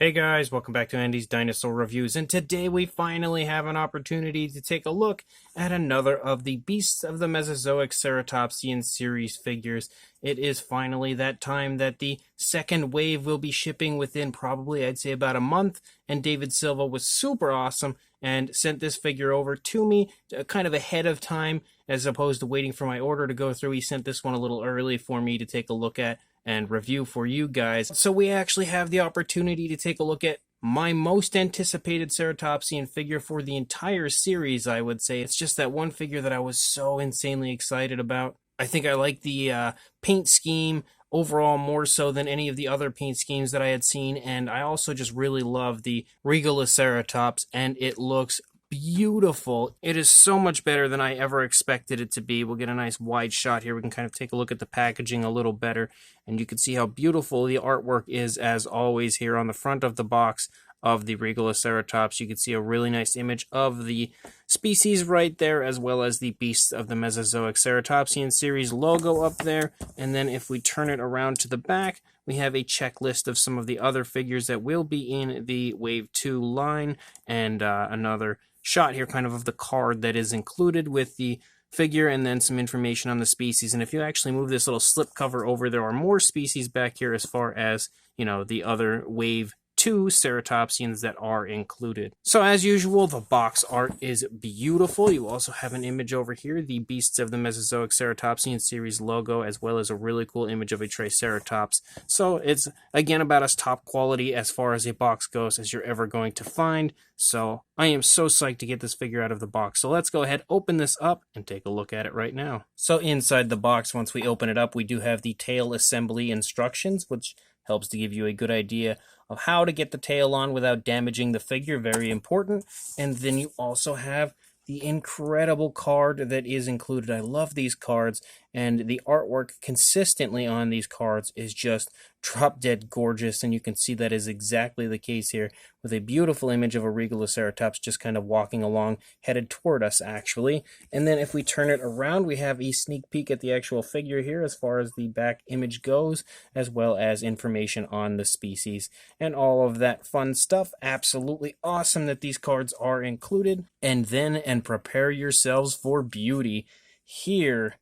Hey guys, welcome back to Andy's Dinosaur Reviews, and today we finally have an opportunity to take a look at another of the Beasts of the Mesozoic Ceratopsian series figures. It is finally that time that the second wave will be shipping within probably, I'd say, about a month, and David Silva was super awesome and sent this figure over to me kind of ahead of time as opposed to waiting for my order to go through. He sent this one a little early for me to take a look at and review for you guys. So we actually have the opportunity to take a look at my most anticipated Ceratopsian figure for the entire series, I would say. It's just that one figure that I was so insanely excited about. I think I like the paint scheme overall more so than any of the other paint schemes that I had seen, and I also just really love the Regaliceratops, and it looks beautiful. It is so much better than I ever expected it to be. We'll get a nice wide shot here. We can kind of take a look at the packaging a little better, and you can see how beautiful the artwork is as always here on the front of the box of the Regaliceratops. You can see a really nice image of the species right there, as well as the Beasts of the Mesozoic Ceratopsian series logo up there. And then if we turn it around to the back, we have a checklist of some of the other figures that will be in the Wave 2 line, and another shot here kind of the card that is included with the figure, and then some information on the species. And if you actually move this little slip cover over, there are more species back here as far as, you know, the other Wave 2 Ceratopsians that are included. So as usual, the box art is beautiful. You also have an image over here, the Beasts of the Mesozoic Ceratopsian series logo, as well as a really cool image of a Triceratops. So it's, again, about as top quality as far as a box goes as you're ever going to find. So I am so psyched to get this figure out of the box. So let's go ahead, open this up, and take a look at it right now. So inside the box, once we open it up, we do have the tail assembly instructions, which helps to give you a good idea of how to get the tail on without damaging the figure. Very important. And then you also have the incredible card that is included. I love these cards, and the artwork consistently on these cards is just drop dead gorgeous, and you can see that is exactly the case here, with a beautiful image of a Regaliceratops just kind of walking along, headed toward us actually. And then if we turn it around, we have a sneak peek at the actual figure here as far as the back image goes, as well as information on the species and all of that fun stuff. Absolutely awesome that these cards are included. And then, and prepare yourselves for beauty, here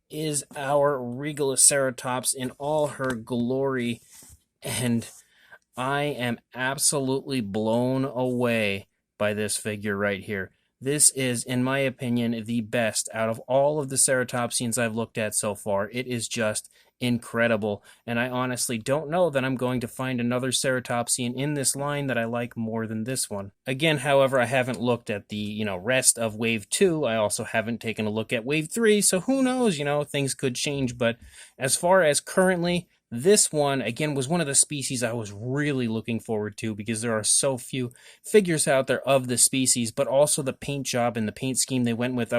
is our Regaliceratops in all her glory, and I am absolutely blown away by this figure right here. This is, in my opinion, the best out of all of the Ceratopsians I've looked at so far. It is just incredible, and I honestly don't know that I'm going to find another Ceratopsian in this line that I like more than this one. Again, however, I haven't looked at the, rest of Wave 2. I also haven't taken a look at Wave 3, so who knows, things could change. But as far as currently, this one, again, was one of the species I was really looking forward to, because there are so few figures out there of the species, but also the paint job and the paint scheme they went with.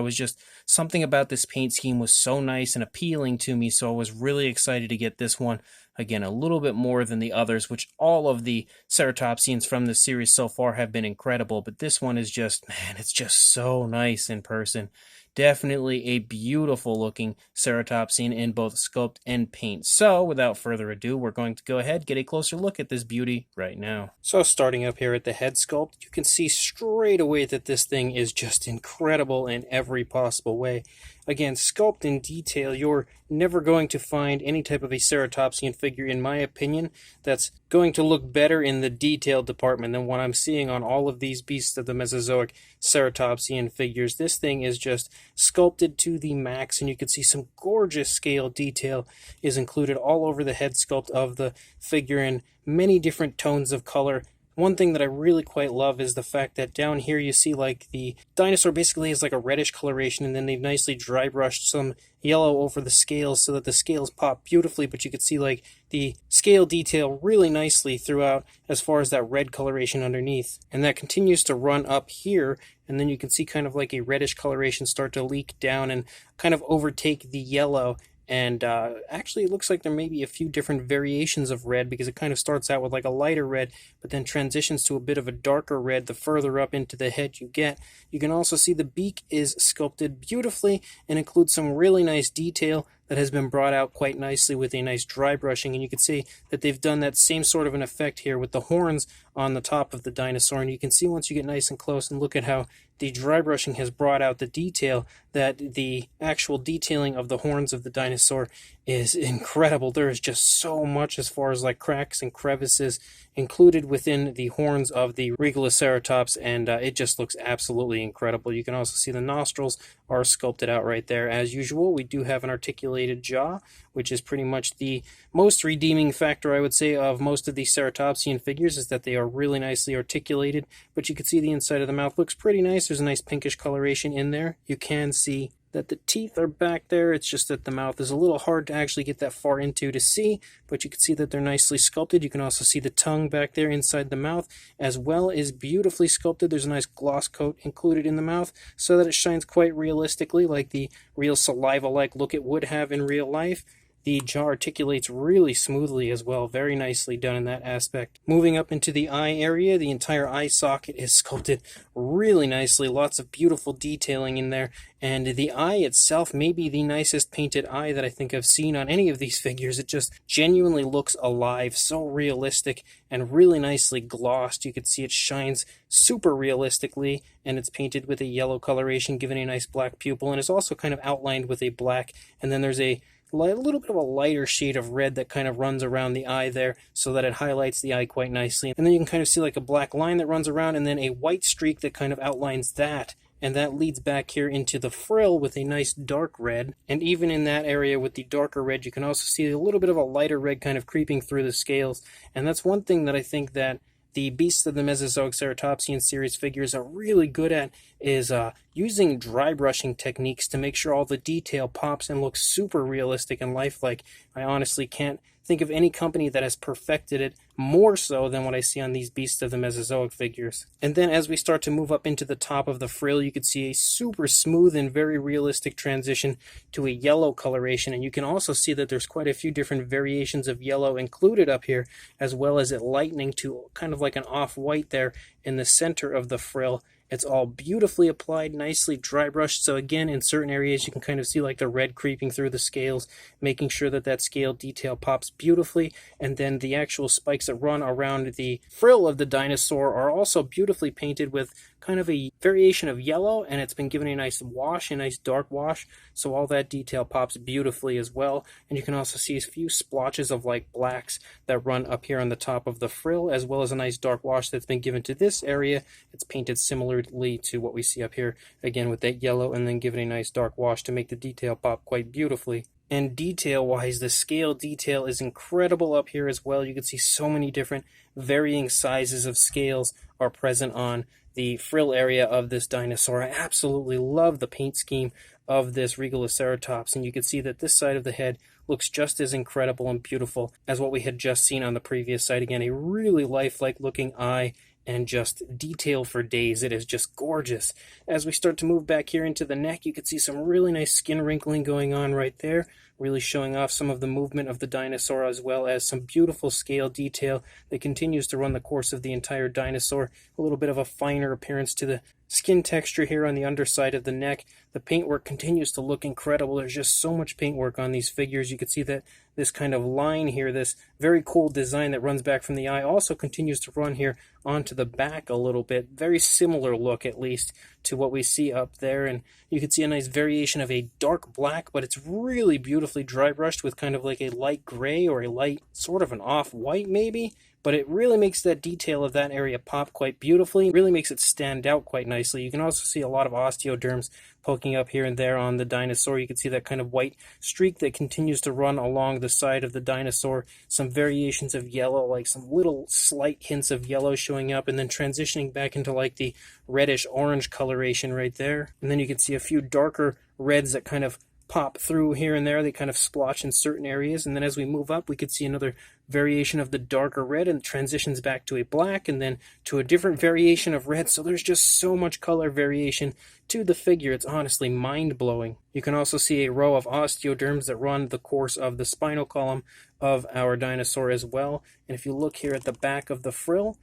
Something about this paint scheme was so nice and appealing to me, so I was really excited to get this one. Again, a little bit more than the others, which all of the Ceratopsians from this series so far have been incredible, but this one is just, man, it's just so nice in person. Definitely a beautiful looking Ceratopsian in both sculpt and paint. So without further ado, we're going to go ahead and get a closer look at this beauty right now. So starting up here at the head sculpt, you can see straight away that this thing is just incredible in every possible way. Again, sculpt in detail, you're never going to find any type of a Ceratopsian figure, in my opinion, that's going to look better in the detail department than what I'm seeing on all of these Beasts of the Mesozoic Ceratopsian figures. This thing is just sculpted to the max, and you can see some gorgeous scale detail is included all over the head sculpt of the figure in many different tones of color. One thing that I really quite love is the fact that down here you see like the dinosaur basically has like a reddish coloration, and then they've nicely dry brushed some yellow over the scales so that the scales pop beautifully, but you could see like the scale detail really nicely throughout as far as that red coloration underneath. And that continues to run up here, and then you can see kind of like a reddish coloration start to leak down and kind of overtake the yellow And actually, it looks like there may be a few different variations of red, because it kind of starts out with like a lighter red, but then transitions to a bit of a darker red the further up into the head you get. You can also see the beak is sculpted beautifully and includes some really nice detail that has been brought out quite nicely with a nice dry brushing. And you can see that they've done that same sort of an effect here with the horns on the top of the dinosaur. And you can see once you get nice and close and look at how the dry brushing has brought out the detail, that the actual detailing of the horns of the dinosaur is incredible. There is just so much as far as like cracks and crevices included within the horns of the Regaliceratops, and it just looks absolutely incredible. You can also see the nostrils are sculpted out right there. As usual, we do have an articulated jaw, which is pretty much the most redeeming factor, I would say, of most of these ceratopsian figures, is that they are really nicely articulated. But you can see the inside of the mouth looks pretty nice. There's a nice pinkish coloration in there. You can see that the teeth are back there. It's just that the mouth is a little hard to actually get that far into to see, but you can see that they're nicely sculpted. You can also see the tongue back there inside the mouth, as well as beautifully sculpted. There's a nice gloss coat included in the mouth so that it shines quite realistically, like the real saliva-like look it would have in real life. The jaw articulates really smoothly as well, very nicely done in that aspect. Moving up into the eye area, the entire eye socket is sculpted really nicely, lots of beautiful detailing in there, and the eye itself may be the nicest painted eye that I think I've seen on any of these figures. It just genuinely looks alive, so realistic and really nicely glossed. You can see it shines super realistically, and it's painted with a yellow coloration, giving a nice black pupil, and it's also kind of outlined with a black, and then there's a little bit of a lighter shade of red that kind of runs around the eye there so that it highlights the eye quite nicely. And then you can kind of see like a black line that runs around and then a white streak that kind of outlines that. And that leads back here into the frill with a nice dark red. And even in that area with the darker red, you can also see a little bit of a lighter red kind of creeping through the scales. And that's one thing that I think that the Beasts of the Mesozoic Ceratopsian series figures are really good at, is using dry brushing techniques to make sure all the detail pops and looks super realistic and lifelike. I honestly can't think of any company that has perfected it more so than what I see on these Beasts of the Mesozoic figures. And then as we start to move up into the top of the frill, you can see a super smooth and very realistic transition to a yellow coloration. And you can also see that there's quite a few different variations of yellow included up here, as well as it lightening to kind of like an off-white there in the center of the frill. It's all beautifully applied, nicely dry brushed. So again, in certain areas you can kind of see like the red creeping through the scales, making sure that that scale detail pops beautifully. And then the actual spikes that run around the frill of the dinosaur are also beautifully painted with kind of a variation of yellow, and it's been given a nice wash, a nice dark wash, so all that detail pops beautifully as well. And you can also see a few splotches of like blacks that run up here on the top of the frill, as well as a nice dark wash that's been given to this area. It's painted similarly to what we see up here, again with that yellow, and then given a nice dark wash to make the detail pop quite beautifully. And detail-wise, the scale detail is incredible up here as well. You can see so many different varying sizes of scales are present on the frill area of this dinosaur. I absolutely love the paint scheme of this Regaliceratops, and you can see that this side of the head looks just as incredible and beautiful as what we had just seen on the previous side. Again, a really lifelike looking eye and just detail for days. It is just gorgeous. As we start to move back here into the neck, you can see some really nice skin wrinkling going on right there, really showing off some of the movement of the dinosaur, as well as some beautiful scale detail that continues to run the course of the entire dinosaur. A little bit of a finer appearance to the skin texture here on the underside of the neck. The paintwork continues to look incredible. There's just so much paintwork on these figures. You can see that this kind of line here, this very cool design that runs back from the eye, also continues to run here onto the back a little bit. Very similar look, at least, to what we see up there. And you can see a nice variation of a dark black, but it's really beautifully dry brushed with kind of like a light gray or a light sort of an off-white maybe. But it really makes that detail of that area pop quite beautifully. It really makes it stand out quite nicely. You can also see a lot of osteoderms poking up here and there on the dinosaur. You can see that kind of white streak that continues to run along the side of the dinosaur. Some variations of yellow, like some little slight hints of yellow showing up, and then transitioning back into like the reddish orange coloration right there. And then you can see a few darker reds that kind of pop through here and there. They kind of splotch in certain areas, and then as we move up, we could see another variation of the darker red, and transitions back to a black, and then to a different variation of red. So there's just so much color variation to the figure. It's honestly mind-blowing. You can also see a row of osteoderms that run the course of the spinal column of our dinosaur as well. And if you look here at the back of the frill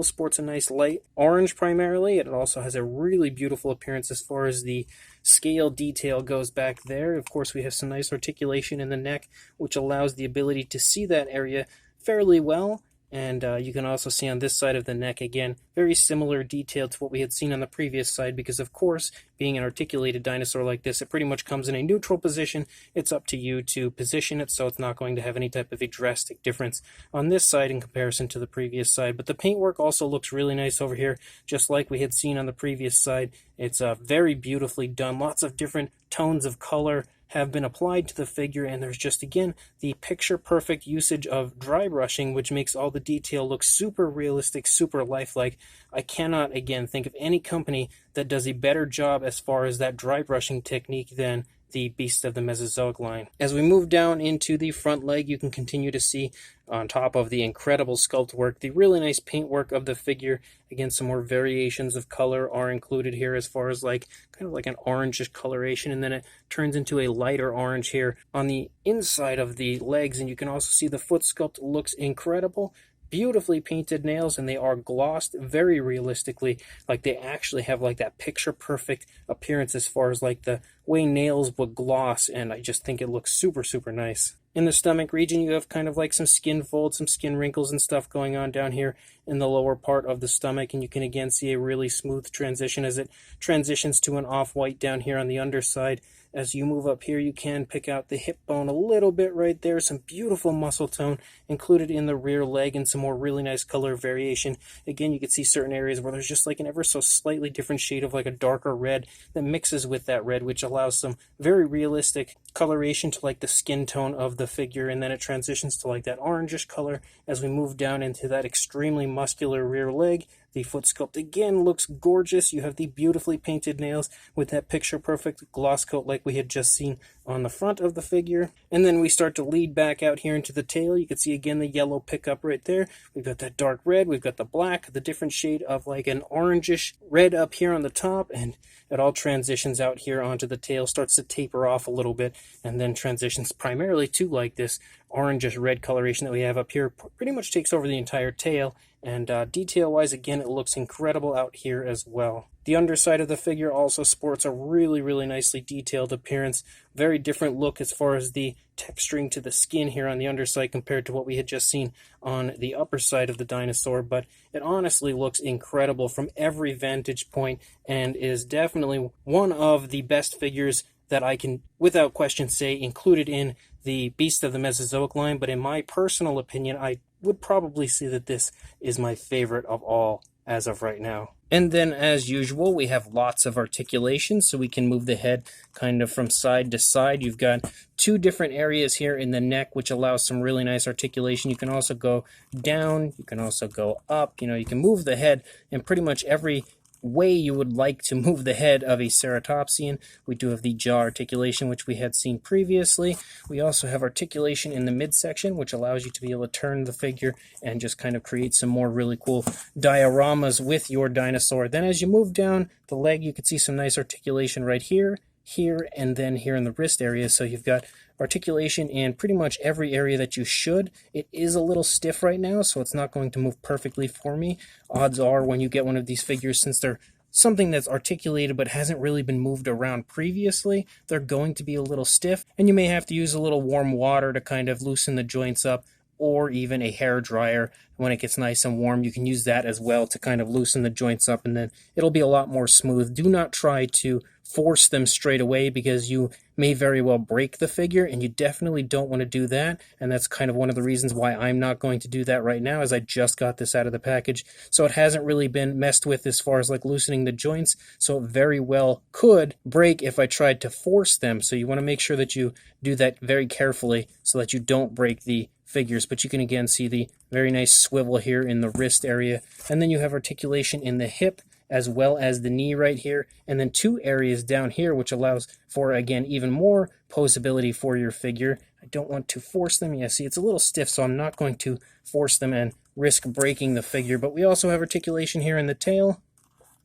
sports a nice light orange primarily. It also has a really beautiful appearance as far as the scale detail goes back there. Of course, we have some nice articulation in the neck, which allows the ability to see that area fairly well. And you can also see on this side of the neck, again, very similar detail to what we had seen on the previous side, because of course, being an articulated dinosaur like this, it pretty much comes in a neutral position. It's up to you to position it, so it's not going to have any type of a drastic difference on this side in comparison to the previous side. But the paintwork also looks really nice over here, just like we had seen on the previous side. It's very beautifully done. Lots of different tones of color have been applied to the figure, and there's just, again, the picture-perfect usage of dry brushing, which makes all the detail look super realistic, super lifelike. I cannot, again, think of any company that does a better job as far as that dry brushing technique than the Beast of the Mesozoic line. As we move down into the front leg, you can continue to see, on top of the incredible sculpt work, the really nice paintwork of the figure. Again, some more variations of color are included here, as far as like kind of like an orangish coloration, and then it turns into a lighter orange here on the inside of the legs. And you can also see the foot sculpt looks incredible. Beautifully painted nails, and they are glossed very realistically. Like, they actually have like that picture perfect appearance as far as like the way nails would gloss, and I just think it looks super nice. In the stomach region, you have kind of like some skin folds, some skin wrinkles and stuff going on down here in the lower part of the stomach, and you can again see a really smooth transition as it transitions to an off-white down here on the underside. As you move up here, you can pick out the hip bone a little bit right there. Some beautiful muscle tone included in the rear leg, and some more really nice color variation. Again, you can see certain areas where there's just like an ever so slightly different shade of like a darker red that mixes with that red, which allows some very realistic coloration to like the skin tone of the figure, and then it transitions to like that orangish color as we move down into that extremely muscular rear leg. The foot sculpt again looks gorgeous. You have the beautifully painted nails with that picture-perfect gloss coat like we had just seen on the front of the figure. And then we start to lead back out here into the tail. You can see again the yellow pickup right there. We've got that dark red, we've got the black, the different shade of like an orangish red up here on the top, and it all transitions out here onto the tail, starts to taper off a little bit, and then transitions primarily to like this orangish red coloration that we have up here. Pretty much takes over the entire tail, and detail-wise, again, it looks incredible out here as well. The underside of the figure also sports a really nicely detailed appearance. Very different look as far as the texturing to the skin here on the underside compared to what we had just seen on the upper side of the dinosaur, but it honestly looks incredible from every vantage point, and is definitely one of the best figures that I can, without question, say included in the Beast of the Mesozoic line. But in my personal opinion, I would probably say that this is my favorite of all as of right now. And then, as usual, we have lots of articulation, so we can move the head kind of from side to side. You've got two different areas here in the neck, which allows some really nice articulation. You can also go down, you can also go up. You know, you can move the head in pretty much every way you would like to move the head of a ceratopsian. We do have the jaw articulation, which we had seen previously. We also have articulation in the midsection, which allows you to be able to turn the figure and just kind of create some more really cool dioramas with your dinosaur. Then as you move down the leg, you can see some nice articulation right here, here, and then here in the wrist area. So you've got articulation in pretty much every area that you should. It is a little stiff right now, so it's not going to move perfectly for me. Odds are when you get one of these figures, since they're something that's articulated but hasn't really been moved around previously, they're going to be a little stiff, and you may have to use a little warm water to kind of loosen the joints up, or even a hair dryer. When it gets nice and warm, you can use that as well to kind of loosen the joints up, and then it'll be a lot more smooth. Do not try to force them straight away, because you may very well break the figure, and you definitely don't want to do that. And that's kind of one of the reasons why I'm not going to do that right now, as I just got this out of the package, so it hasn't really been messed with as far as like loosening the joints, so it very well could break if I tried to force them. So you want to make sure that you do that very carefully so that you don't break the figures. But you can again see the very nice swivel here in the wrist area, and then you have articulation in the hip as well as the knee right here, and then 2 areas down here, which allows for, again, even more poseability for your figure. I don't want to force them. Yeah, see, it's a little stiff, so I'm not going to force them and risk breaking the figure. But we also have articulation here in the tail,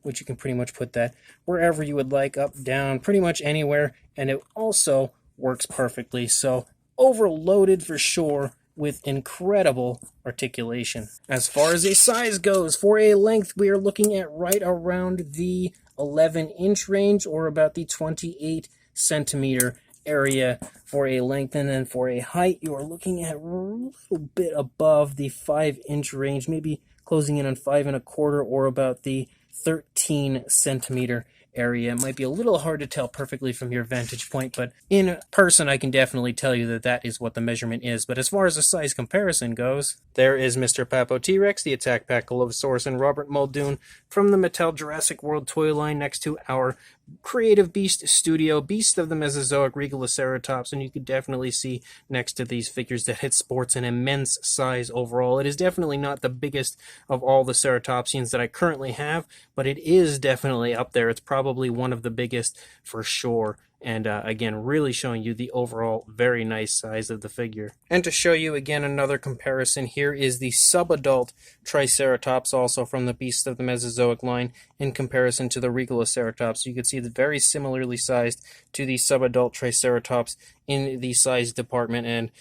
which you can pretty much put that wherever you would like, up, down, pretty much anywhere, and it also works perfectly. So overloaded for sure, with incredible articulation. As far as a size goes, for a length, we are looking at right around the 11-inch range, or about the 28 centimeter area for a length. And then for a height, you are looking at a little bit above the 5-inch range, maybe closing in on 5 1/4, or about the 13 centimeter area. It might be a little hard to tell perfectly from your vantage point, but in person I can definitely tell you that that is what the measurement is. But as far as a size comparison goes, there is Mr. Papo T-Rex, the Attack Pachylosaurus, and Robert Muldoon from the Mattel Jurassic World toy line next to our Creative Beast Studio Beast of the Mesozoic Regaliceratops, and you can definitely see next to these figures that it sports an immense size overall. It is definitely not the biggest of all the ceratopsians that I currently have, but it is definitely up there. It's probably one of the biggest for sure. And again, really showing you the overall very nice size of the figure. And to show you again another comparison, here is the subadult Triceratops, also from the Beasts of the Mesozoic line, in comparison to the Regaliceratops. You can see that very similarly sized to the subadult Triceratops in the size department, and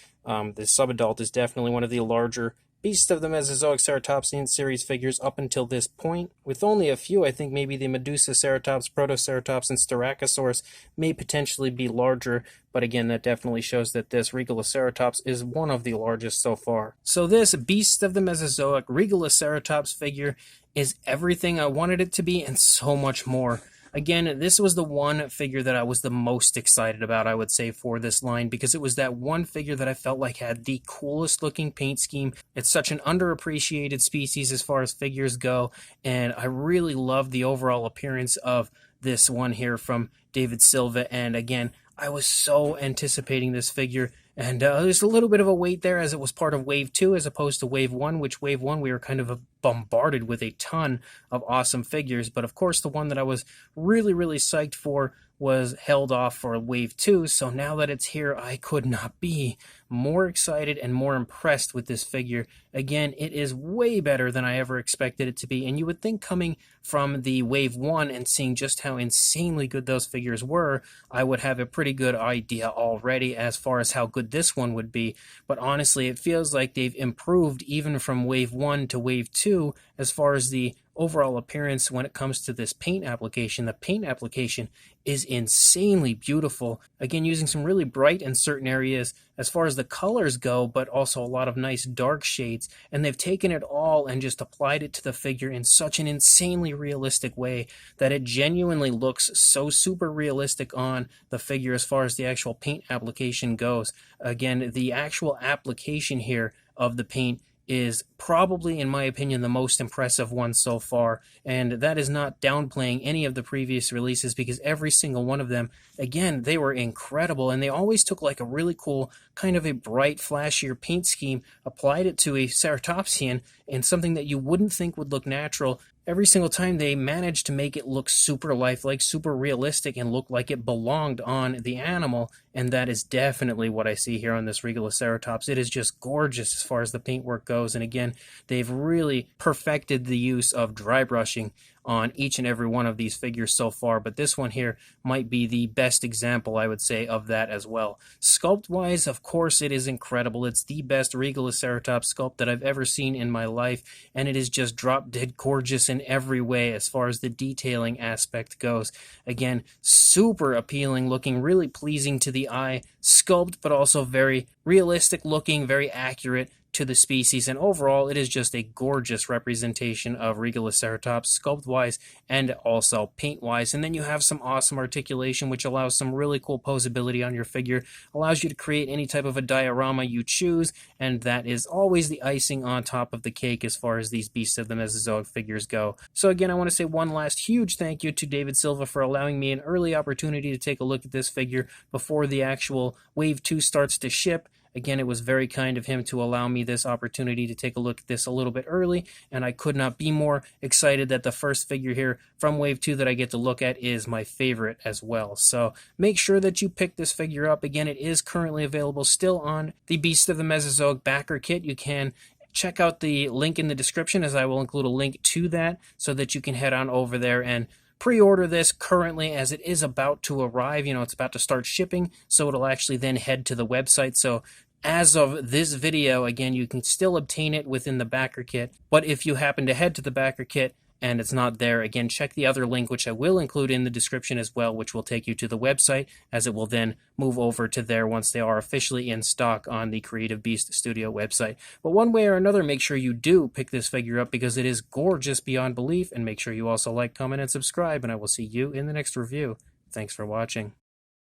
the subadult is definitely one of the larger Beast of the Mesozoic Ceratopsian series figures up until this point, with only a few. I think maybe the Medusaceratops, Protoceratops, and Styracosaurus may potentially be larger, but again, that definitely shows that this Regaliceratops is one of the largest so far. So this Beast of the Mesozoic Regaliceratops figure is everything I wanted it to be and so much more. Again, this was the one figure that I was the most excited about, I would say, for this line, because it was that one figure that I felt like had the coolest looking paint scheme. It's such an underappreciated species as far as figures go, and I really loved the overall appearance of this one here from David Silva. And again, I was so anticipating this figure, and there's a little bit of a wait there, as it was part of Wave 2 as opposed to Wave 1, which Wave 1 we were kind of bombarded with a ton of awesome figures. But of course, the one that I was really, really psyched for was held off for Wave 2, so now that it's here, I could not be more excited and more impressed with this figure. Again, it is way better than I ever expected it to be, and you would think coming from the Wave 1 and seeing just how insanely good those figures were, I would have a pretty good idea already as far as how good this one would be. But honestly, it feels like they've improved even from Wave 1 to Wave 2 as far as the overall appearance when it comes to this paint application. The paint application is insanely beautiful. Again, using some really bright in certain areas as far as the colors go, but also a lot of nice dark shades. And they've taken it all and just applied it to the figure in such an insanely realistic way that it genuinely looks so super realistic on the figure as far as the actual paint application goes. Again, the actual application here of the paint is probably, in my opinion, the most impressive one so far, and that is not downplaying any of the previous releases, because every single one of them, again, they were incredible, and they always took like a really cool, kind of a bright, flashier paint scheme, applied it to a Ceratopsian, and something that you wouldn't think would look natural. Every single time they managed to make it look super lifelike, super realistic, and look like it belonged on the animal, and that is definitely what I see here on this Regaliceratops. It is just gorgeous as far as the paintwork goes, and again, they've really perfected the use of dry brushing on each and every one of these figures so far, but this one here might be the best example, I would say, of that as well. Sculpt-wise, of course, it is incredible. It's the best Regaliceratops sculpt that I've ever seen in my life, and it is just drop-dead gorgeous in every way as far as the detailing aspect goes. Again, super appealing looking, really pleasing to the eye, sculpt, but also very realistic looking, very accurate to the species, and overall it is just a gorgeous representation of Regaliceratops, sculpt-wise and also paint-wise. And then you have some awesome articulation, which allows some really cool poseability on your figure, allows you to create any type of a diorama you choose, and that is always the icing on top of the cake as far as these Beasts of the Mesozoic figures go. So again, I want to say one last huge thank you to David Silva for allowing me an early opportunity to take a look at this figure before the actual Wave 2 starts to ship. Again, it was very kind of him to allow me this opportunity to take a look at this a little bit early, and I could not be more excited that the first figure here from Wave 2 that I get to look at is my favorite as well. So make sure that you pick this figure up. Again, it is currently available still on the Beast of the Mesozoic Backerkit. You can check out the link in the description, as I will include a link to that so that you can head on over there and pre-order this currently, as it is about to arrive. It's about to start shipping, so it'll actually then head to the website. So as of this video, again, you can still obtain it within the Backerkit, but if you happen to head to the Backerkit and it's not there, again, check the other link, which I will include in the description as well, which will take you to the website, as it will then move over to there once they are officially in stock on the Creative Beast Studio website. But one way or another, make sure you do pick this figure up, because it is gorgeous beyond belief, and make sure you also like, comment, and subscribe, and I will see you in the next review. Thanks for watching.